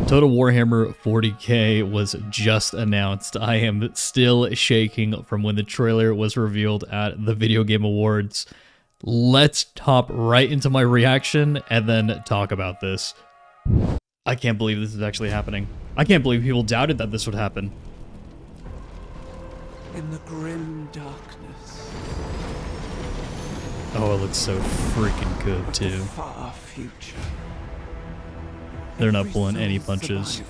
Total Warhammer 40k was just announced. I am still shaking from when the trailer was revealed at the Video Game Awards. Let's hop right into my reaction and then talk about this. I can't believe this is actually happening. I can't believe people doubted that this would happen. In the grim darkness. Oh, it looks so freaking good too. Far future. They're not pulling any punches.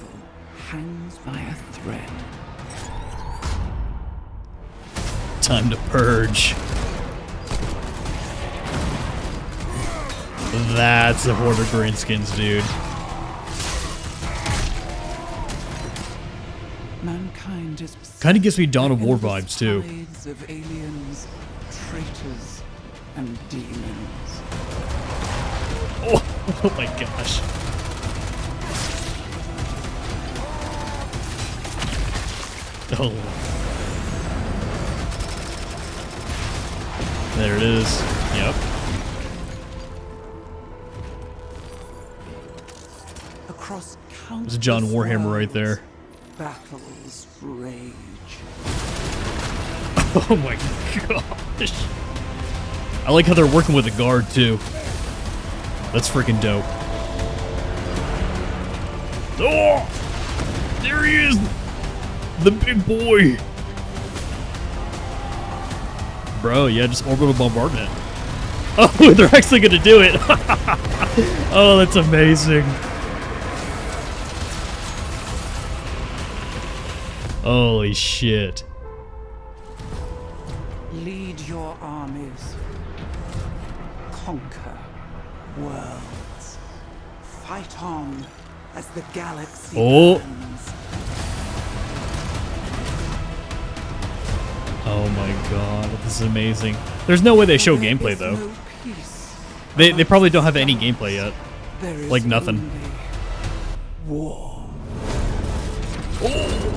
Hangs by a thread. Time to purge. That's a horde of greenskins, dude. Mankind is Kind of gives me Dawn of War vibes too. Of aliens, traitors, and demons. Oh my gosh. Oh. There it is. Yep. Across There's John Warhammer right there. Battles rage. Oh my gosh. I like how they're working with a guard too. That's freaking dope. Oh! There he is! The big boy! Bro, yeah, just orbital bombardment. Oh, they're actually gonna do it! Oh, that's amazing. Holy shit. Lead your armies. Conquer worlds. Fight on as the galaxy burns. Oh my god, this is amazing. There's no way they show gameplay though. No peace. They probably don't have any gameplay yet. There is Like nothing. War. Oh!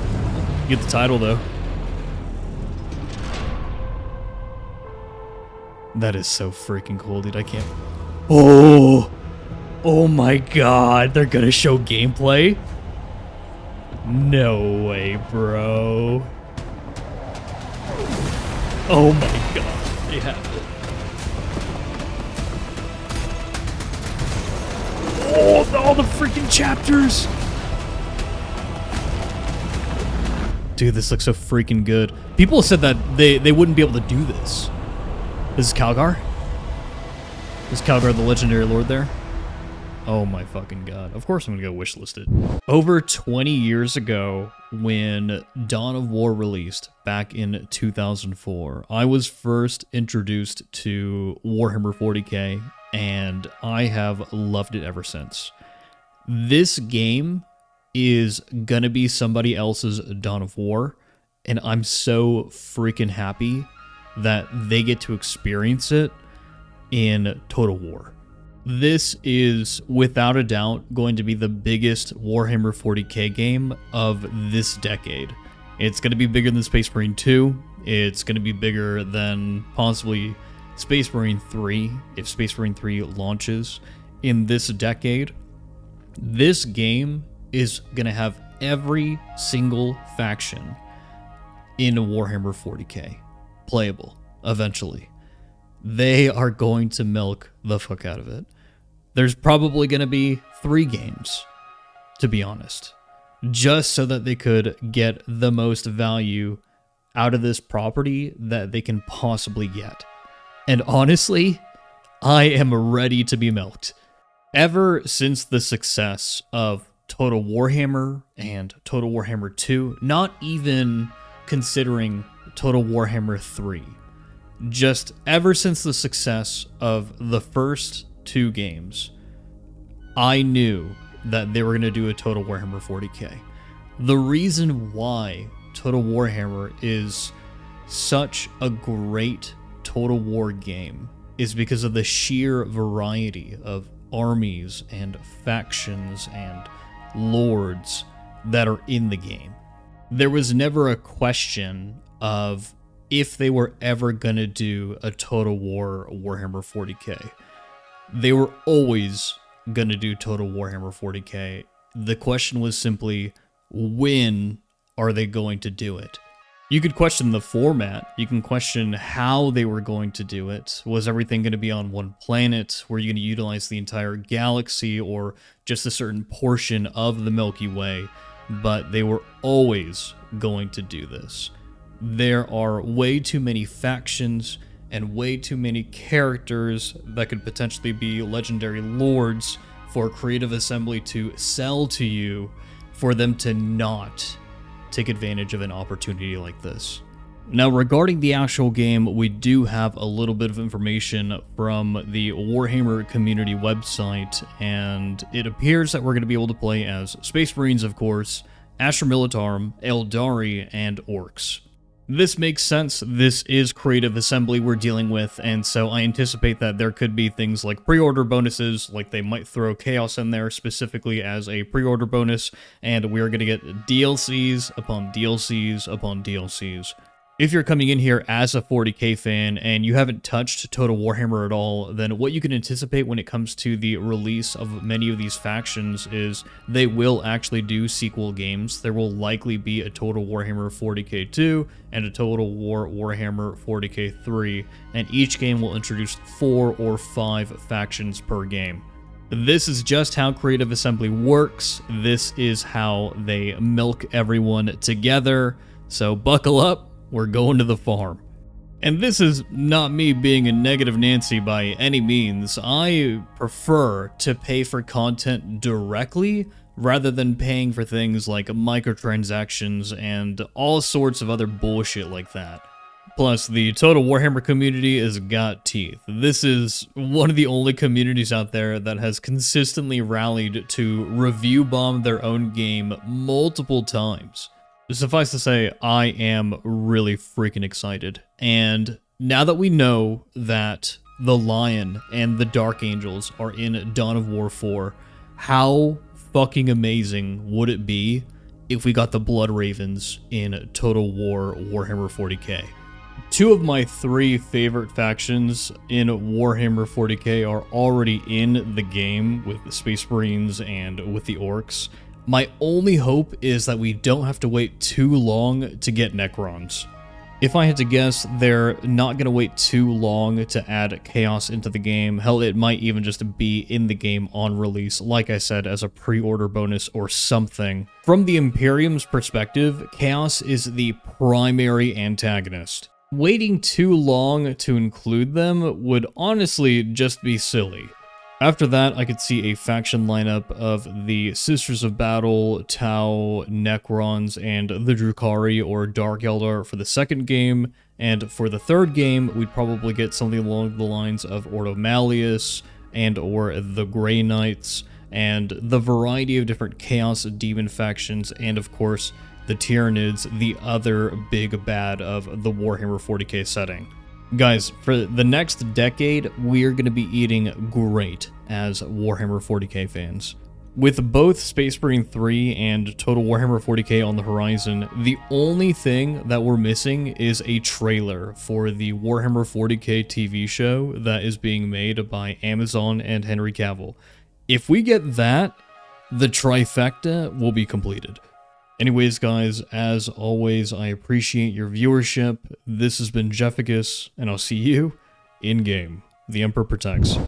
Get the title though. That is so freaking cool, dude. I can't. Oh! Oh my god, they're gonna show gameplay? No way, bro. Oh my god, they have it. Oh, all the freaking chapters! Dude, this looks so freaking good. People said that they wouldn't be able to do this. This is Calgar? Is Calgar the legendary lord there? Oh my fucking god. Of course I'm gonna go wishlist it. Over 20 years ago, when Dawn of War released back in 2004, I was first introduced to Warhammer 40k, and I have loved it ever since. This game is gonna be somebody else's Dawn of War, and I'm so freaking happy that they get to experience it in Total War. This is, without a doubt, going to be the biggest Warhammer 40k game of this decade. It's going to be bigger than Space Marine 2. It's going to be bigger than possibly Space Marine 3, if Space Marine 3 launches in this decade. This game is going to have every single faction in Warhammer 40k playable eventually. They are going to milk the fuck out of it. There's probably going to be 3 games, to be honest, just so that they could get the most value out of this property that they can possibly get. And honestly, I am ready to be milked. Ever since the success of Total Warhammer and Total Warhammer 2, not even considering Total Warhammer 3, just ever since the success of the first 2 games, I knew that they were going to do a Total Warhammer 40k. The reason why Total Warhammer is such a great Total War game is because of the sheer variety of armies and factions and lords that are in the game. There was never a question of if they were ever gonna do a Total War Warhammer 40k. They were always gonna do Total Warhammer 40k. The question was simply, when are they going to do it? You could question the format. You can question how they were going to do it. Was everything going to be on one planet? Were you going to utilize the entire galaxy or just a certain portion of the Milky Way? But they were always going to do this. There are way too many factions and way too many characters that could potentially be legendary lords for Creative Assembly to sell to you for them to not take advantage of an opportunity like this. Now, regarding the actual game, we do have a little bit of information from the Warhammer community website, and it appears that we're going to be able to play as Space Marines, of course, Astra Militarum, Eldari, and Orcs. This makes sense. This is Creative Assembly we're dealing with, and so I anticipate that there could be things like pre-order bonuses, like they might throw Chaos in there specifically as a pre-order bonus, and we're going to get DLCs upon DLCs upon DLCs. If you're coming in here as a 40k fan and you haven't touched Total Warhammer at all, then what you can anticipate when it comes to the release of many of these factions is they will actually do sequel games. There will likely be a Total Warhammer 40k 2 and a Total War Warhammer 40k 3, and each game will introduce 4 or 5 factions per game. This is just how Creative Assembly works. This is how they milk everyone together. So buckle up. We're going to the farm. And this is not me being a negative Nancy by any means. I prefer to pay for content directly rather than paying for things like microtransactions and all sorts of other bullshit like that. Plus, the Total Warhammer community has got teeth. This is one of the only communities out there that has consistently rallied to review bomb their own game multiple times. Suffice to say, I am really freaking excited. And now that we know that the Lion and the Dark Angels are in Dawn of War 4, how fucking amazing would it be if we got the Blood Ravens in Total War Warhammer 40k? 2 of my 3 favorite factions in Warhammer 40k are already in the game with the Space Marines and with the Orcs. My only hope is that we don't have to wait too long to get Necrons. If I had to guess, they're not going to wait too long to add Chaos into the game. Hell, it might even just be in the game on release, like I said, as a pre-order bonus or something. From the Imperium's perspective, Chaos is the primary antagonist. Waiting too long to include them would honestly just be silly. After that, I could see a faction lineup of the Sisters of Battle, Tau, Necrons, and the Drukhari or Dark Eldar for the second game, and for the third game, we'd probably get something along the lines of Ordo Malleus and or the Grey Knights, and the variety of different Chaos Demon factions, and of course, the Tyranids, the other big bad of the Warhammer 40k setting. Guys, for the next decade, we're going to be eating great as Warhammer 40k fans. With both Space Marine 3 and Total Warhammer 40k on the horizon, the only thing that we're missing is a trailer for the Warhammer 40k TV show that is being made by Amazon and Henry Cavill. If we get that, the trifecta will be completed. Anyways, guys, as always, I appreciate your viewership. This has been Jefficus, and I'll see you in-game. The Emperor protects.